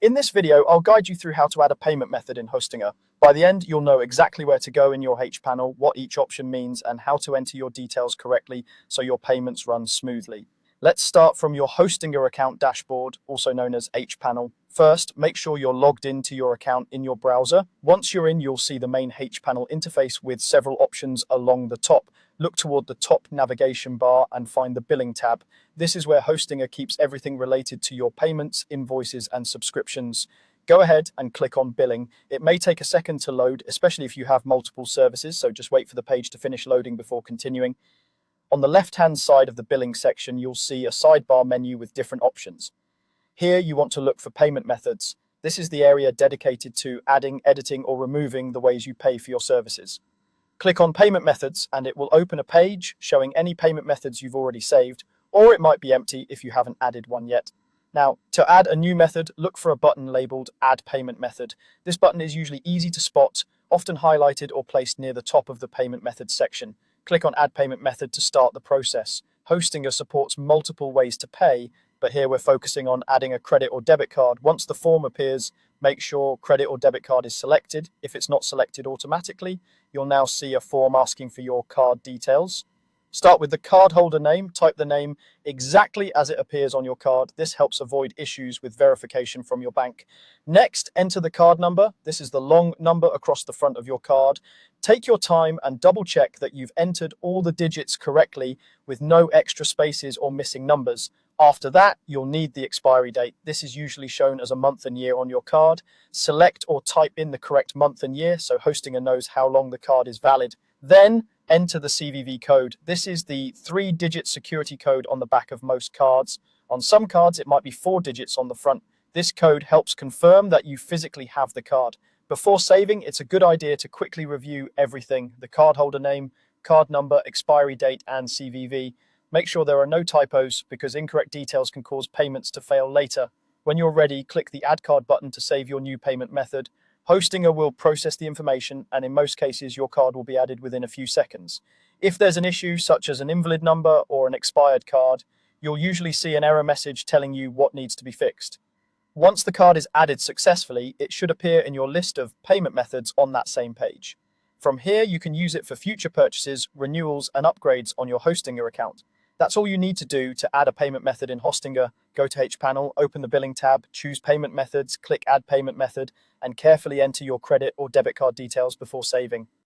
In this video, I'll guide you through how to add a payment method in Hostinger. By the end, you'll know exactly where to go in your H panel, what each option means, and how to enter your details correctly so your payments run smoothly. Let's start from your Hostinger account dashboard, also known as H panel. First, make sure you're logged into your account in your browser. Once you're in, you'll see the main H panel interface with several options along the top. Look toward the top navigation bar and find the billing tab. This is where Hostinger keeps everything related to your payments, invoices, and subscriptions. Go ahead and click on billing. It may take a second to load, especially if you have multiple services, so just wait for the page to finish loading before continuing. On the left-hand side of the billing section, you'll see a sidebar menu with different options. Here you want to look for payment methods. This is the area dedicated to adding, editing, or removing the ways you pay for your services. Click on Payment Methods and it will open a page showing any payment methods you've already saved, or it might be empty if you haven't added one yet. Now, to add a new method, look for a button labeled Add Payment Method. This button is usually easy to spot, often highlighted or placed near the top of the Payment Methods section. Click on Add Payment Method to start the process. Hostinger supports multiple ways to pay, but here we're focusing on adding a credit or debit card. Once the form appears, make sure credit or debit card is selected. If it's not selected automatically, you'll now see a form asking for your card details. Start with the cardholder name, type the name exactly as it appears on your card. This helps avoid issues with verification from your bank. Next, enter the card number. This is the long number across the front of your card. Take your time and double check that you've entered all the digits correctly with no extra spaces or missing numbers. After that, you'll need the expiry date. This is usually shown as a month and year on your card. Select or type in the correct month and year so Hostinger knows how long the card is valid. Then, enter the CVV code. This is the 3-digit security code on the back of most cards. On some cards, it might be 4 digits on the front. This code helps confirm that you physically have the card. Before saving, it's a good idea to quickly review everything: the cardholder name, card number, expiry date, and CVV. Make sure there are no typos because incorrect details can cause payments to fail later. When you're ready, click the Add Card button to save your new payment method. Hostinger will process the information, and in most cases, your card will be added within a few seconds. If there's an issue, such as an invalid number or an expired card, you'll usually see an error message telling you what needs to be fixed. Once the card is added successfully, it should appear in your list of payment methods on that same page. From here, you can use it for future purchases, renewals, and upgrades on your Hostinger account. That's all you need to do to add a payment method in Hostinger. Go to H panel, open the billing tab, choose payment methods, click Add Payment Method, and carefully enter your credit or debit card details before saving.